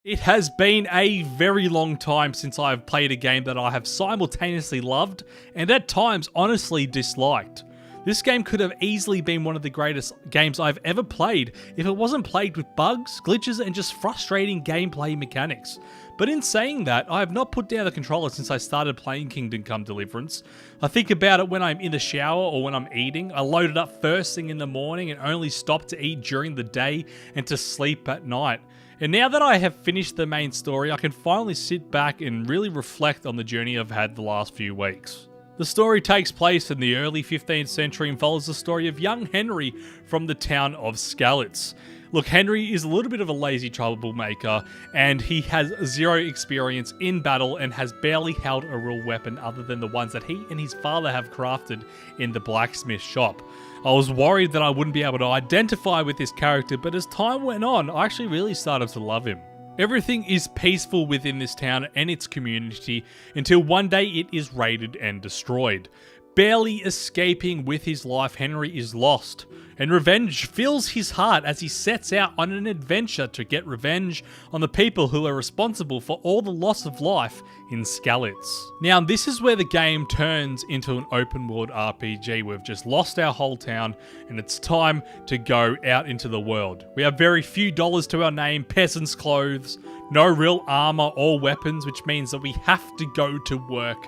It has been a very long time since I have played a game that I have simultaneously loved and at times honestly disliked. This game could have easily been one of the greatest games I've ever played if it wasn't plagued with bugs, glitches, and just frustrating gameplay mechanics. But in saying that, I have not put down the controller since I started playing Kingdom Come Deliverance. I think about it when I'm in the shower or when I'm eating. I load it up first thing in the morning and only stop to eat during the day and to sleep at night. And now that I have finished the main story, I can finally sit back and really reflect on the journey I've had the last few weeks. The story takes place in the early 15th century and follows the story of young Henry from the town of Skalitz. Look, Henry is a little bit of a lazy troublemaker, and he has zero experience in battle and has barely held a real weapon other than the ones that he and his father have crafted in the blacksmith shop. I was worried that I wouldn't be able to identify with this character, but as time went on, I actually really started to love him. Everything is peaceful within this town and its community until one day it is raided and destroyed. Barely escaping with his life, Henry is lost, and revenge fills his heart as he sets out on an adventure to get revenge on the people who are responsible for all the loss of life in Skalitz. Now, this is where the game turns into an open world RPG. We've just lost our whole town, and it's time to go out into the world. We have very few dollars to our name, peasants' clothes, no real armor or weapons, which means that we have to go to work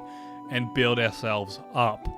and build ourselves up.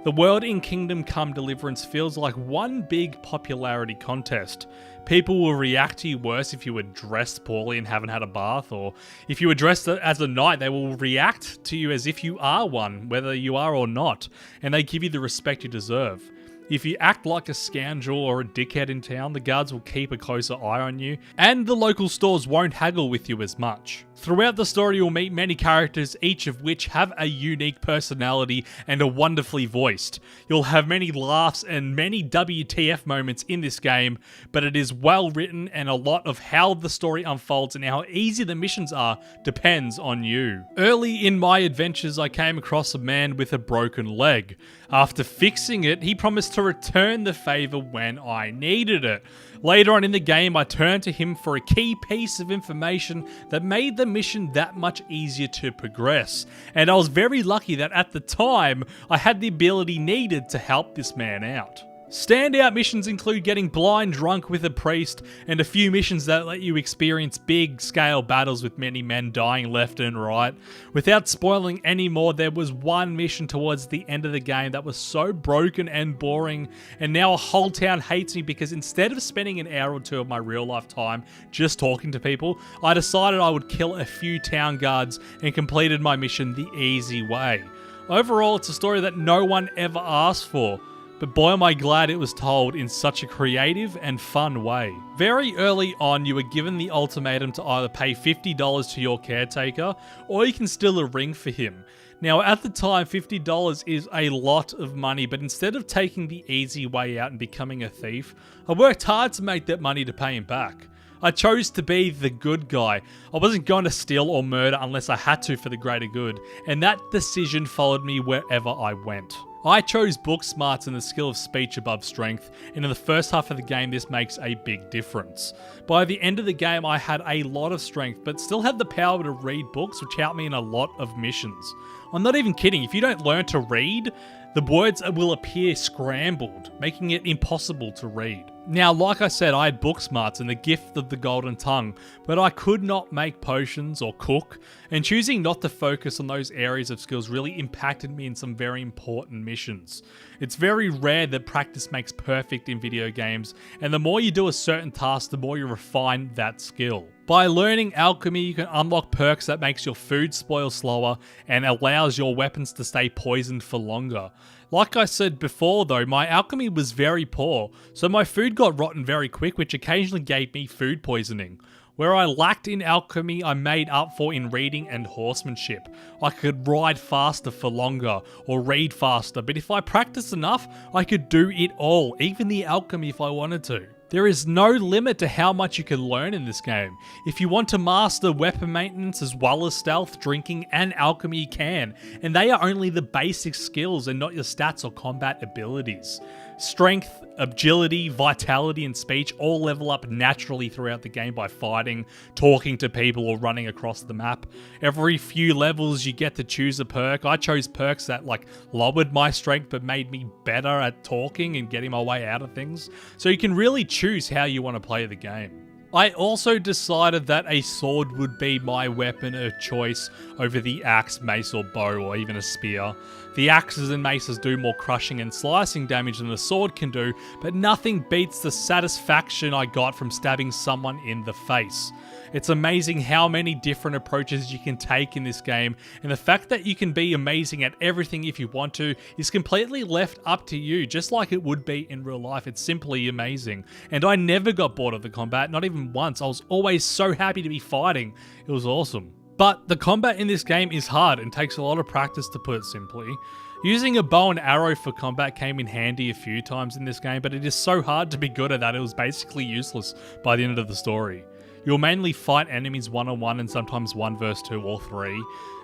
The world in Kingdom Come Deliverance feels like one big popularity contest. People will react to you worse if you were dressed poorly and haven't had a bath, or if you were dressed as a knight, they will react to you as if you are one, whether you are or not, and they give you the respect you deserve. If you act like a scoundrel or a dickhead in town, the guards will keep a closer eye on you, and the local stores won't haggle with you as much. Throughout the story, you'll meet many characters, each of which have a unique personality and are wonderfully voiced. You'll have many laughs and many WTF moments in this game, but it is well written, and a lot of how the story unfolds and how easy the missions are depends on you. Early in my adventures, I came across a man with a broken leg. After fixing it, he promised to return the favor when I needed it. Later on in the game, I turned to him for a key piece of information that made the mission that much easier to progress. And I was very lucky that at the time, I had the ability needed to help this man out. Standout missions include getting blind drunk with a priest, and a few missions that let you experience big scale battles with many men dying left and right. Without spoiling any more, there was one mission towards the end of the game that was so broken and boring, and now a whole town hates me because instead of spending an hour or two of my real life time just talking to people, I decided I would kill a few town guards and completed my mission the easy way. Overall, it's a story that no one ever asked for, but boy am I glad it was told in such a creative and fun way. Very early on, you were given the ultimatum to either pay $50 to your caretaker, or you can steal a ring for him. Now at the time, $50 is a lot of money, but instead of taking the easy way out and becoming a thief, I worked hard to make that money to pay him back. I chose to be the good guy. I wasn't going to steal or murder unless I had to for the greater good, and that decision followed me wherever I went. I chose book smarts and the skill of speech above strength, and in the first half of the game this makes a big difference. By the end of the game I had a lot of strength, but still had the power to read books, which helped me in a lot of missions. I'm not even kidding, if you don't learn to read, the words will appear scrambled, making it impossible to read. Now, like I said, I had book smarts and the gift of the golden tongue, but I could not make potions or cook, and choosing not to focus on those areas of skills really impacted me in some very important missions. It's very rare that practice makes perfect in video games, and the more you do a certain task, the more you refine that skill. By learning alchemy, you can unlock perks that makes your food spoil slower and allows your weapons to stay poisoned for longer. Like I said before though, my alchemy was very poor, so my food got rotten very quick, which occasionally gave me food poisoning. Where I lacked in alchemy, I made up for in reading and horsemanship. I could ride faster for longer, or read faster, but if I practiced enough, I could do it all, even the alchemy if I wanted to. There is no limit to how much you can learn in this game. If you want to master weapon maintenance as well as stealth, drinking, and alchemy, you can, and they are only the basic skills and not your stats or combat abilities. Strength, agility, vitality, and speech all level up naturally throughout the game by fighting, talking to people, or running across the map. Every few levels you get to choose a perk. I chose perks that lowered my strength but made me better at talking and getting my way out of things. So you can really choose how you want to play the game. I also decided that a sword would be my weapon of choice over the axe, mace, or bow, or even a spear. The axes and maces do more crushing and slicing damage than a sword can do, but nothing beats the satisfaction I got from stabbing someone in the face. It's amazing how many different approaches you can take in this game, and the fact that you can be amazing at everything if you want to is completely left up to you, just like it would be in real life. It's simply amazing. And I never got bored of the combat, not even once. I was always so happy to be fighting. It was awesome. But the combat in this game is hard and takes a lot of practice, to put it simply. Using a bow and arrow for combat came in handy a few times in this game, but it is so hard to be good at that it was basically useless by the end of the story. You'll mainly fight enemies one-on-one and sometimes 1 versus 2 or 3.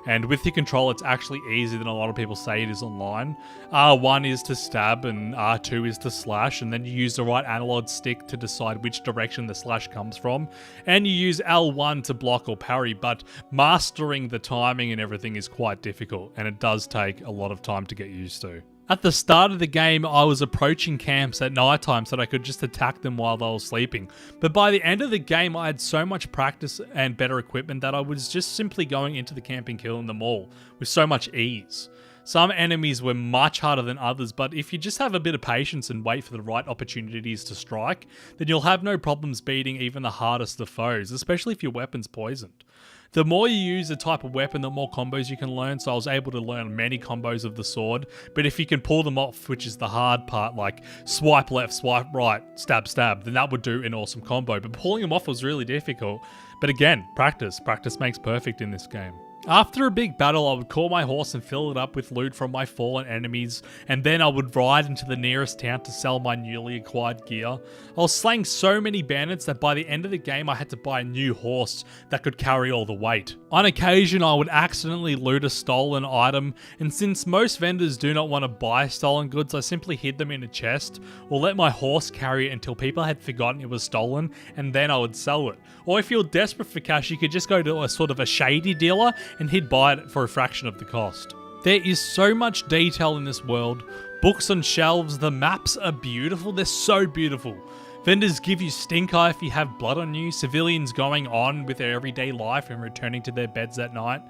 And with your control, it's actually easier than a lot of people say it is online. R1 is to stab and R2 is to slash, and then you use the right analog stick to decide which direction the slash comes from. And you use L1 to block or parry, but mastering the timing and everything is quite difficult, and it does take a lot of time to get used to. At the start of the game, I was approaching camps at night time so that I could just attack them while they were sleeping. But by the end of the game, I had so much practice and better equipment that I was just simply going into the camp and killing them all with so much ease. Some enemies were much harder than others, but if you just have a bit of patience and wait for the right opportunities to strike, then you'll have no problems beating even the hardest of foes, especially if your weapon's poisoned. The more you use a type of weapon, the more combos you can learn, so I was able to learn many combos of the sword, but if you can pull them off, which is the hard part, like swipe left, swipe right, stab, stab, then that would do an awesome combo, but pulling them off was really difficult. But again, practice makes perfect in this game. After a big battle, I would call my horse and fill it up with loot from my fallen enemies, and then I would ride into the nearest town to sell my newly acquired gear. I was slaying so many bandits that by the end of the game I had to buy a new horse that could carry all the weight. On occasion, I would accidentally loot a stolen item, and since most vendors do not want to buy stolen goods, I simply hid them in a chest, or let my horse carry it until people had forgotten it was stolen, and then I would sell it. Or if you're desperate for cash, you could just go to a sort of a shady dealer and he'd buy it for a fraction of the cost. There is so much detail in this world. Books on shelves, the maps are beautiful, they're so beautiful. Vendors give you stink eye if you have blood on you, civilians going on with their everyday life and returning to their beds at night.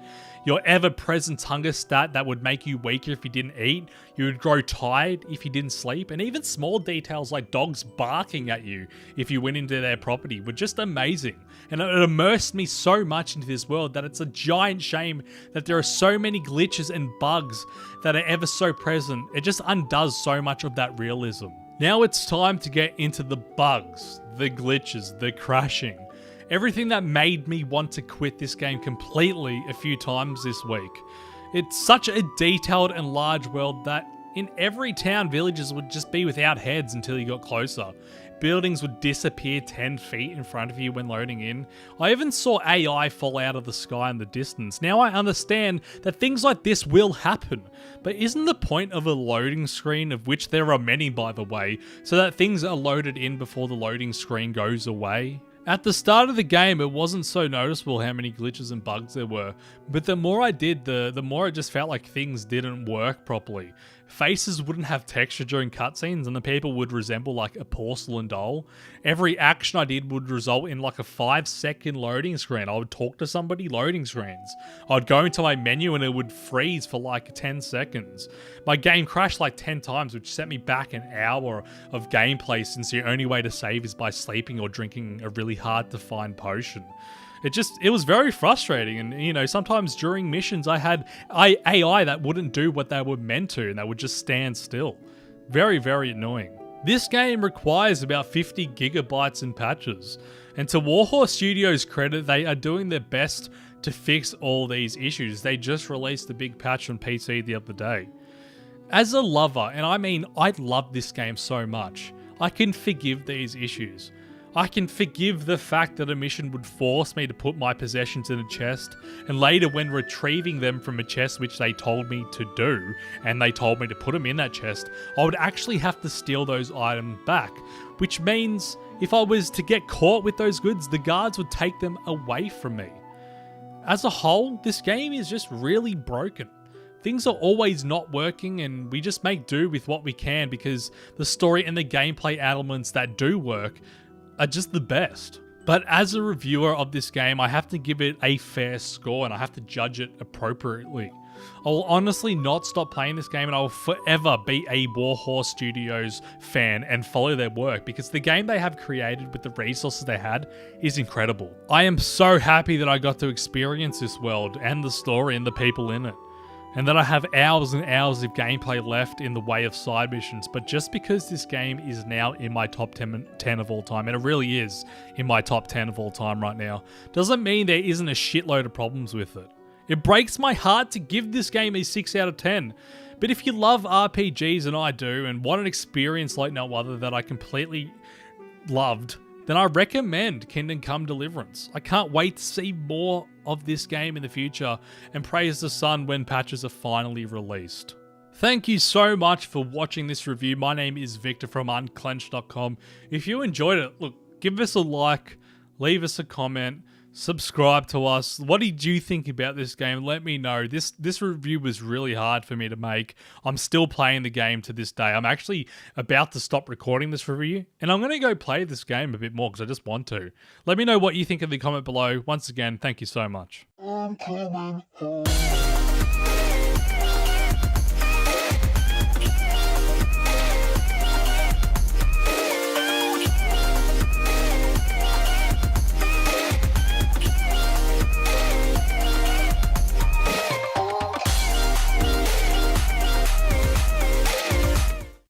Your ever-present hunger stat that would make you weaker if you didn't eat. You would grow tired if you didn't sleep. And even small details like dogs barking at you if you went into their property were just amazing. And it immersed me so much into this world that it's a giant shame that there are so many glitches and bugs that are ever so present. It just undoes so much of that realism. Now it's time to get into the bugs, the glitches, the crashing. Everything that made me want to quit this game completely a few times this week. It's such a detailed and large world that in every town, villages would just be without heads until you got closer. Buildings would disappear 10 feet in front of you when loading in. I even saw AI fall out of the sky in the distance. Now I understand that things like this will happen, but isn't the point of a loading screen, of which there are many by the way, so that things are loaded in before the loading screen goes away? At the start of the game, it wasn't so noticeable how many glitches and bugs there were, but the more I did, the more it just felt like things didn't work properly. Faces wouldn't have texture during cutscenes, and the people would resemble like a porcelain doll. Every action I did would result in like a 5-second loading screen. I would talk to somebody, loading screens. I'd go into my menu and it would freeze for like 10 seconds. My game crashed like 10 times, which set me back an hour of gameplay, since the only way to save is by sleeping or drinking a really hard to find potion. It was very frustrating, and you know, sometimes during missions I had AI that wouldn't do what they were meant to, and they would just stand still. Very, very annoying. This game requires about 50 gigabytes in patches, and to Warhorse Studios' credit, they are doing their best to fix all these issues. They just released a big patch on PC the other day. As a lover, and I mean I love this game so much, I can forgive these issues. I can forgive the fact that a mission would force me to put my possessions in a chest, and later when retrieving them from a chest which they told me to do, and they told me to put them in that chest, I would actually have to steal those items back, which means if I was to get caught with those goods, the guards would take them away from me. As a whole, this game is just really broken. Things are always not working, and we just make do with what we can because the story and the gameplay elements that do work are just the best. But as a reviewer of this game, I have to give it a fair score and I have to judge it appropriately. I will honestly not stop playing this game, and I will forever be a Warhorse Studios fan and follow their work because the game they have created with the resources they had is incredible. I am so happy that I got to experience this world and the story and the people in it, and that I have hours and hours of gameplay left in the way of side missions. But just because this game is now in my top 10 of all time, and it really is in my top 10 of all time right now, doesn't mean there isn't a shitload of problems with it. It breaks my heart to give this game a 6 out of 10. But if you love RPGs, and I do, and want an experience like no other that I completely loved, then I recommend Kingdom Come Deliverance. I can't wait to see more of this game in the future, and praise the sun when patches are finally released. Thank you so much for watching this review. My name is Victor from unclenched.com. If you enjoyed it, look, give us a like, leave us a comment, subscribe to us. What did you think about this game? Let me know. This review was really hard for me to make. I'm still playing the game to this day. I'm actually about to stop recording this review, and I'm going to go play this game a bit more because I just want to. Let me know what you think in the comment below. Once again, thank you so much. I'm coming home.